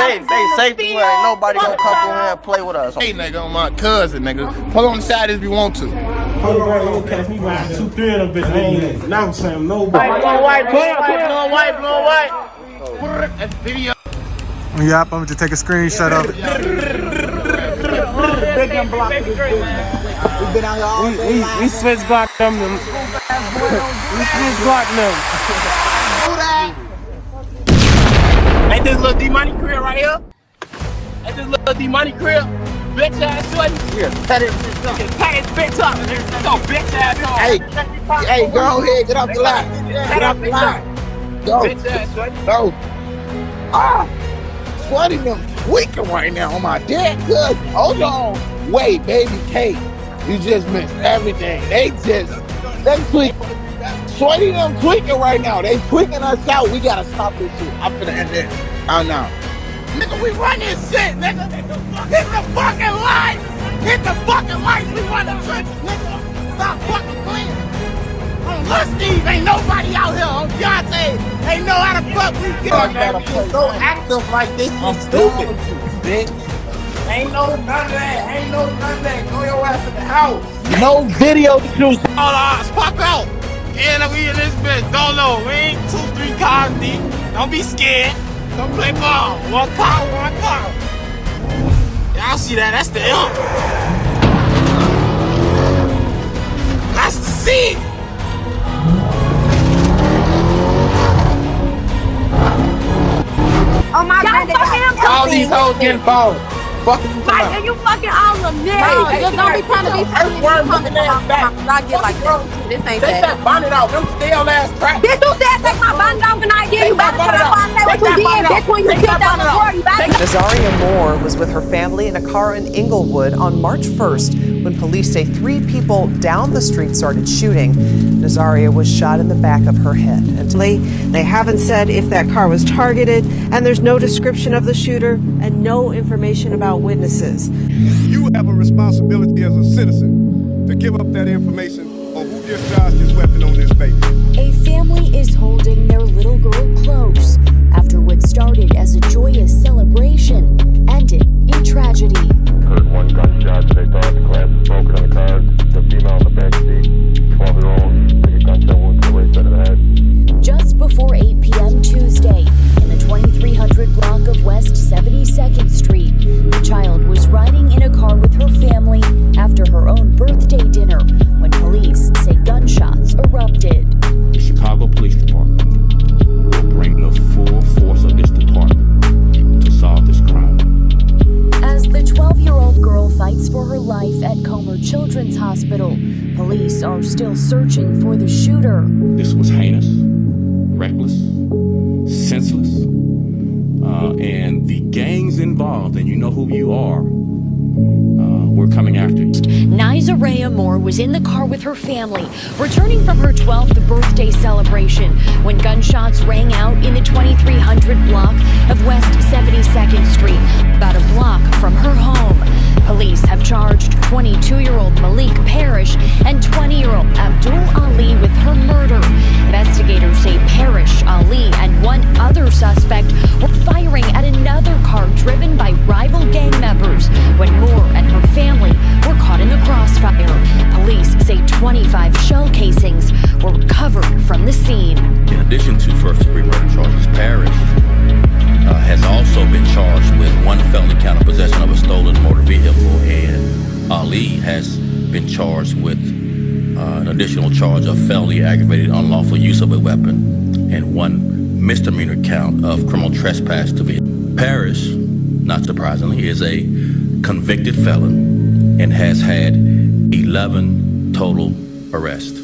They safety where ain't nobody gonna come through here and play with us. Hey, nigga, on my cousin, nigga. Pull on the side if you want to. Oh, bro, you catch me by 2, 3 of them bitches. I ain't announcing nobody. White. That's video. Yep, I'm gonna just take a screenshot of it. We switch block them. We switch block them. Ain't this little D-Money crib right here? Ain't this little D-Money crib? Bitch ass shorty? Yeah, cut it bitch up. Cut his bitch up. So bitch ass on. Hey, go ahead, get off the line. Get off the line. Go. Bitch ass shorty. Go. Sweaty them tweaking right now on my dead cousin. Hold on. Wait, baby Kate. You just missed everything. They tweak. Sweaty them tweaking right now. They tweaking us out. We gotta stop this shit. I'm finna end this. Oh no. Nigga, we run this shit, nigga. Hit the fucking lights. Hit the fucking lights. We run the trenches, nigga. Stop fucking playing. On Lil Steve, ain't nobody out here. On Beyonce, ain't know how the fuck we get on that. So active like this is stupid, bitch. Ain't no none of that. Go your ass in the house. No video shoots. All the odds pop out. And we in this bitch. Don't know. We ain't 2, 3 cars deep. Don't be scared. Don't play ball. One car. Y'all see that? That's the M. That's the C. Oh my God, all these hoes getting balled. Fucking you Mike, and you fucking all of them. Just don't be trying to be funny. I get like that. This ain't Take that bonnet out. Them stale ass crap. Bitch, you said take my bonnet off and I did. You better put up on that what you did, bitch, when you killed that before. You better. Nazaria Moore was with her family in a car in Inglewood on March 1st when police say 3 people down the street started shooting. Nazaria was shot in the back of her head. They haven't said if that car was targeted, and there's no description of the shooter and no information about witnesses. You have a responsibility as a citizen to give up that information on who discharged this weapon on this baby. A family is holding their little girl close after what started as a joyous celebration ended in tragedy. Heard 1 gunshot. They thought the glass was broken on the car. The female in the back seat, 12-year-old, took a gunshot wound to the right side of the head. Just before 8 p.m. Tuesday, in the 2300 block of West 72nd Street, the child was riding in a car with her family after her own birthday dinner when police say gunshots erupted. The Chicago Police Department will bring the full force of this department to solve this crime. As the 12-year-old girl fights for her life at Comer Children's Hospital, police are still searching for the shooter. This was heinous, reckless, senseless, and the gangs involved, and you know who you are, we're coming after you. Nazaria Moore was in the car with her family, returning from her 12th birthday celebration when gunshots rang out in the 2300 block of West 72nd Street, about a block from her home. Police have charged 22-year-old Malik Parrish and 20-year-old Abdul Ali with her murder. Investigators say Parrish, Ali, and 1 other suspect were firing at another car driven by rival gang members when Moore and her family were caught in the crossfire. Police say 25 shell casings were recovered from the scene. In addition to first-degree murder charges, Parrish has also been charged with 1 felony count of possession of a stolen motor vehicle, and Ali has been charged with an additional charge of felony aggravated unlawful use of a weapon and 1 misdemeanor count of criminal trespass to vehicle. Parrish, not surprisingly, is a convicted felon and has had 11 total arrests.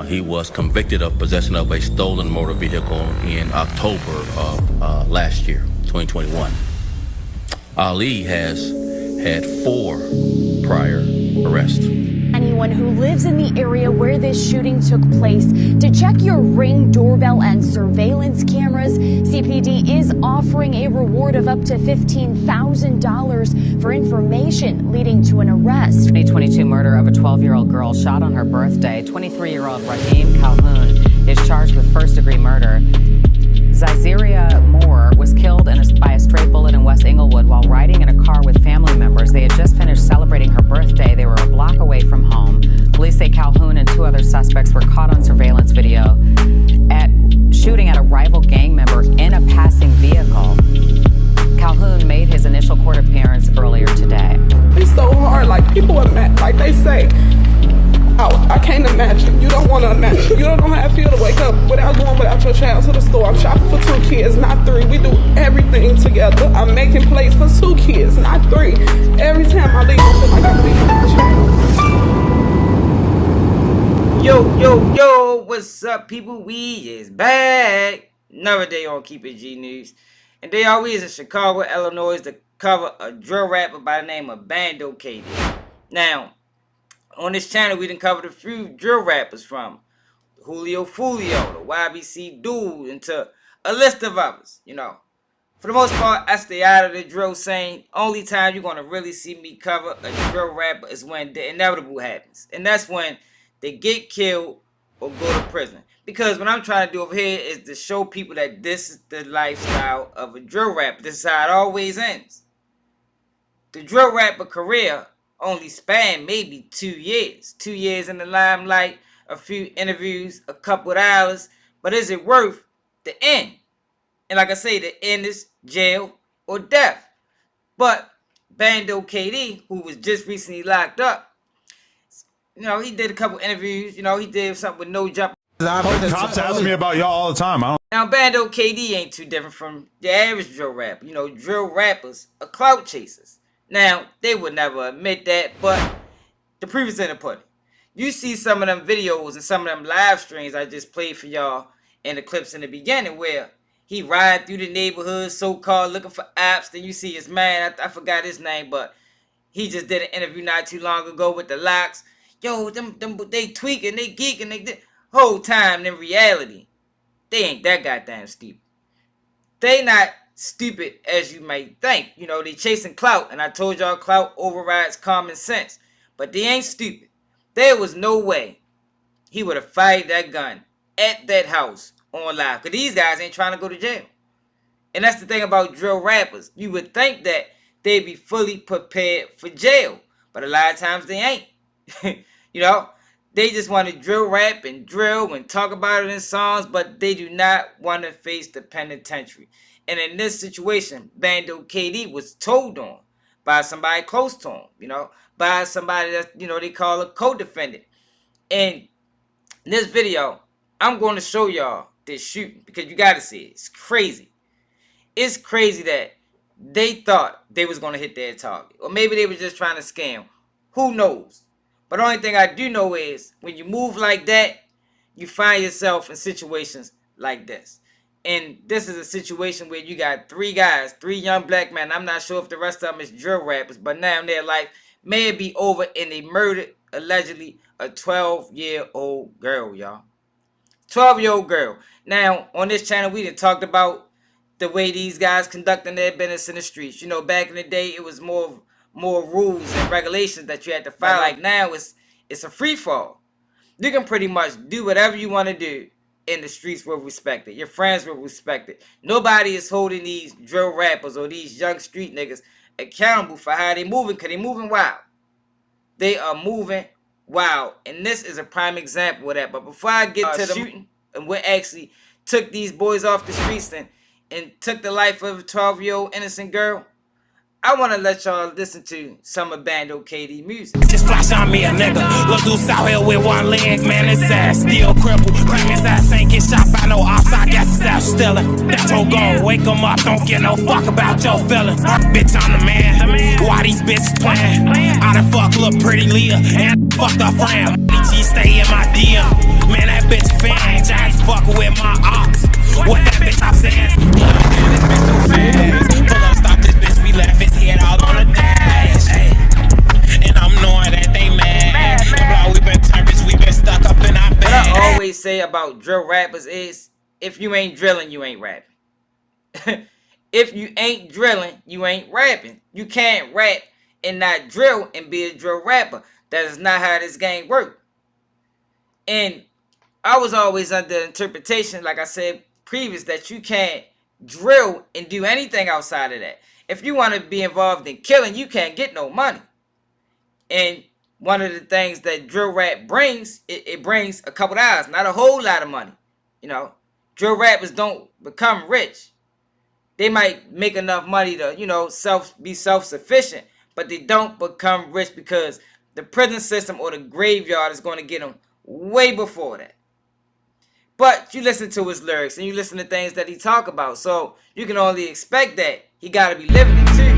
He was convicted of possession of a stolen motor vehicle in October of last year, 2021. Ali has had 4 prior arrests. Anyone who lives in the area where this shooting took place to check your Ring doorbell and surveillance cameras. CPD is offering a reward of up to $15,000 for information leading to an arrest. 2022 murder of a 12-year-old girl shot on her birthday. 23-year-old Raheem Calhoun is charged with first-degree murder. Nazaria Moore was killed in a don't know how it feel to wake up without going without your child to the store. I'm shopping for 2 kids, not 3. We do everything together. I'm making plates for 2 kids, not 3. Every time I leave, I feel like I'm leaving my child. Yo, what's up, people? We is back. Another day on Keep It G News. And they always in Chicago, Illinois to cover a drill rapper by the name of Bando KD. Now, on this channel, we done covered a few drill rappers from Julio Fulio, the YBC Dude, and to a list of others, you know. For the most part, I stay out of the drill scene. Only time you're going to really see me cover a drill rapper is when the inevitable happens. And that's when they get killed or go to prison. Because what I'm trying to do over here is to show people that this is the lifestyle of a drill rapper. This is how it always ends. The drill rapper career only spanned maybe 2 years. 2 years in the limelight, a few interviews, a couple of hours. But is it worth the end? And like I say, the end is jail or death. But Bando KD, who was just recently locked up, you know, he did a couple interviews. You know, he did something with No Jump. Cops ask me about y'all all the time. Now, Bando KD ain't too different from the average drill rapper. You know, drill rappers are clout chasers. Now, they would never admit that, but the proof is in the pudding. You see some of them videos and some of them live streams I just played for y'all in the clips in the beginning where he ride through the neighborhood, so-called, looking for apps. Then you see his man, I forgot his name, but he just did an interview not too long ago with the locks. Yo, they tweaking, they geeking, they did. Whole time, in reality, they ain't that goddamn stupid. They not stupid as you might think. You know, they chasing clout, and I told y'all clout overrides common sense. But they ain't stupid. There was no way he would have fired that gun at that house on live. Because these guys ain't trying to go to jail. And that's the thing about drill rappers. You would think that they'd be fully prepared for jail. But a lot of times they ain't. You know, they just want to drill rap and drill and talk about it in songs, but they do not want to face the penitentiary. And in this situation, Bando KD was told on by somebody close to him, you know, by somebody that, you know, they call a co-defendant. And in this video, I'm going to show y'all this shooting because you got to see it. It's crazy. It's crazy that they thought they was going to hit their target. Or maybe they were just trying to scam. Who knows? But the only thing I do know is when you move like that, you find yourself in situations like this. And this is a situation where you got 3 guys, 3 young black men. I'm not sure if the rest of them is drill rappers, but now their life may be over and they murdered, allegedly, a 12-year-old girl, y'all. 12-year-old girl. Now, on this channel, we done talked about the way these guys conducting their business in the streets. You know, back in the day, it was more rules and regulations that you had to follow. Like now, it's a free fall. You can pretty much do whatever you want to do in the streets with respect it. Your friends will respect it. Nobody is holding these drill rappers or these young street niggas accountable for how they moving, because they moving wild. They are moving wild. And this is a prime example of that. But before I get to the shooting and what actually took these boys off the streets and took the life of a 12-year-old innocent girl, I want to let y'all listen to some of Bando KD music. Just flash on me a nigga. Look loose out here with one leg, man. His ass still crippled. Claim his ass ain't get shot by no ops. I guess his ass stealing. That's whole gon' wake him up. Don't get no fuck about your feelings. Bitch, I'm the man. Why these bitches playing? I done fuck little pretty Leah and fuck the friend. G stay in my DM. Man, that bitch fan. Just fuck with my ops. What that bitch I'm saying? This bitch too fast. Pull up, stop this bitch. We left his head all on the dash. Ay. And I'm knowing that they mad. We been turkeys, we been stuck up in our bed. What I always say about drill rappers is, if you ain't drilling, you ain't rapping. If you ain't drilling, you ain't rapping. You can't rap and not drill and be a drill rapper. That is not how this game works. And I was always under the interpretation, like I said previous, that you can't drill and do anything outside of that. If you want to be involved in killing, you can't get no money. And one of the things that drill rap brings, it brings a couple dollars, not a whole lot of money. You know, drill rappers don't become rich. They might make enough money to, you know, be self-sufficient, but they don't become rich because the prison system or the graveyard is going to get them way before that. But you listen to his lyrics and you listen to things that he talk about. So you can only expect that he got to be living it too.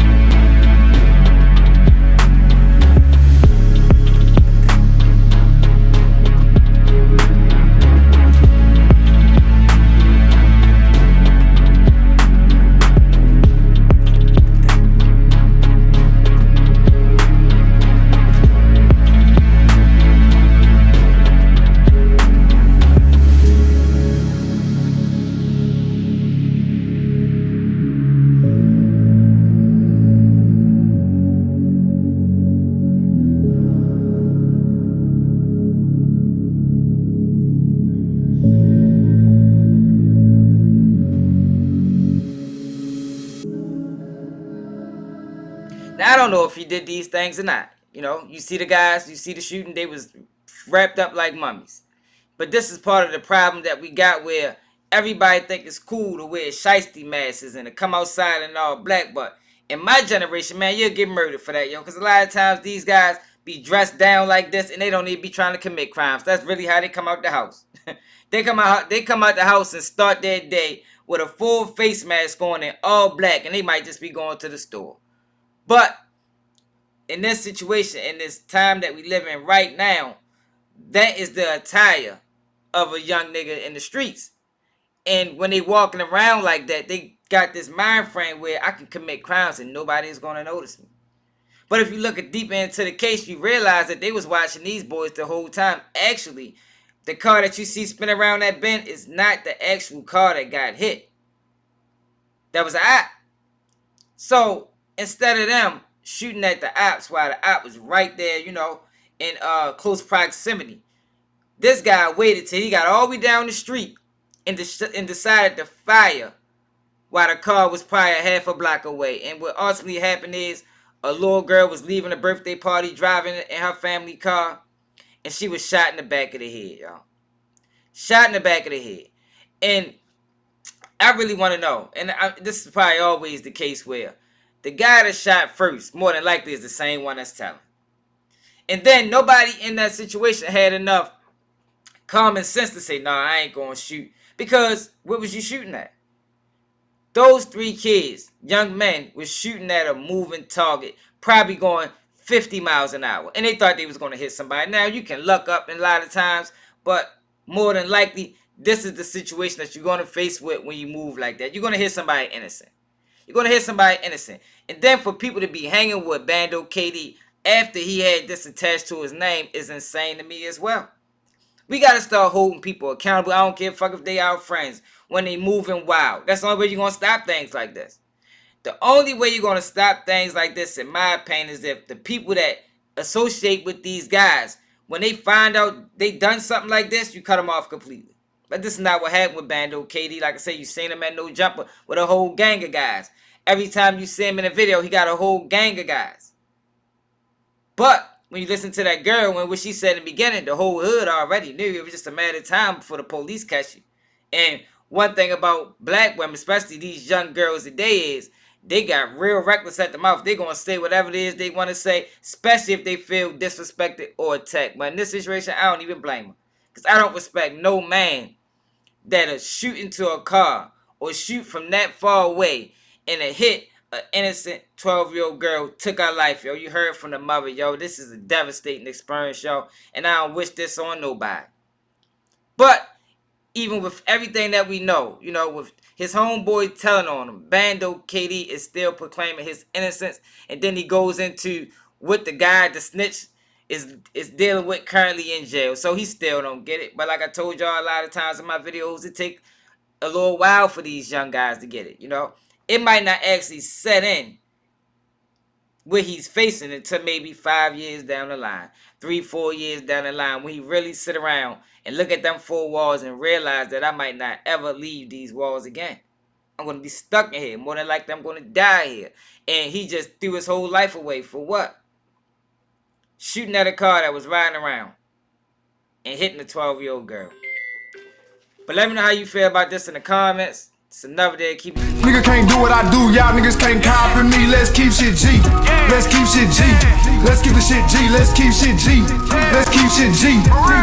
Now, I don't know if he did these things or not. You know, you see the guys, you see the shooting, they was wrapped up like mummies. But this is part of the problem that we got where everybody think it's cool to wear shiesty masks and to come outside in all black. But in my generation, man, you'll get murdered for that, yo. Because a lot of times these guys be dressed down like this and they don't even be trying to commit crimes. That's really how they come out the house. They come out the house and start their day with a full face mask on and all black, and they might just be going to the store. But in this situation, in this time that we live in right now, that is the attire of a young nigga in the streets. And when they walking around like that, they got this mind frame where I can commit crimes and nobody is going to notice me. But if you look deeper into the case, you realize that they was watching these boys the whole time. Actually, the car that you see spin around that bend is not the actual car that got hit. That was an op. So instead of them shooting at the ops while the op was right there, you know, in close proximity, this guy waited till he got all the way down the street and decided to fire while the car was probably a half a block away. And what ultimately happened is a little girl was leaving a birthday party driving in her family car, and she was shot in the back of the head, y'all. Shot in the back of the head. And I really want to know, and this is probably always the case where the guy that shot first, more than likely, is the same one that's telling. And then nobody in that situation had enough common sense to say, nah, I ain't going to shoot. Because what was you shooting at? Those three kids, young men, was shooting at a moving target, probably going 50 miles an hour. And they thought they was going to hit somebody. Now, you can luck up in a lot of times, but more than likely, this is the situation that you're going to face with when you move like that. You're going to hit somebody innocent. You're going to hit somebody innocent. And then for people to be hanging with Bando KD after he had this attached to his name is insane to me as well. We got to start holding people accountable. I don't give a fuck if they our friends when they moving wild. That's the only way you're going to stop things like this. The only way you're going to stop things like this, in my opinion, is if the people that associate with these guys, when they find out they done something like this, you cut them off completely. But this is not what happened with Bando KD. Like I said, you seen him at No Jumper with a whole gang of guys. Every time you see him in a video, he got a whole gang of guys. But when you listen to that girl, when what she said in the beginning, the whole hood already knew it was just a matter of time before the police catch you. And one thing about black women, especially these young girls today, is they got real reckless at the mouth. They're going to say whatever it is they want to say, especially if they feel disrespected or attacked. But in this situation, I don't even blame them. Because I don't respect no man that'll shoot into a car or shoot from that far away and a hit an innocent 12-year-old girl, took her life, yo. You heard from the mother, yo. This is a devastating experience, yo. And I don't wish this on nobody. But even with everything that we know, you know, with his homeboy telling on him, Bando KD is still proclaiming his innocence. And then he goes into what the guy, the snitch, is dealing with currently in jail. So he still don't get it. But like I told y'all a lot of times in my videos, it take a little while for these young guys to get it, you know. It might not actually set in what he's facing until maybe 5 years down the line, 3-4 years down the line, when he really sit around and look at them 4 walls and realize that I might not ever leave these walls again. I'm going to be stuck in here. More than likely, I'm going to die here. And he just threw his whole life away for what? Shooting at a car that was riding around and hitting a 12-year-old girl. But let me know how you feel about this in the comments. It's another day. Keep it. Nigga can't do what I do. Y'all niggas can't copy me. Let's keep shit G. Let's keep shit G. Let's keep the shit G. Let's keep shit G. Let's keep shit G.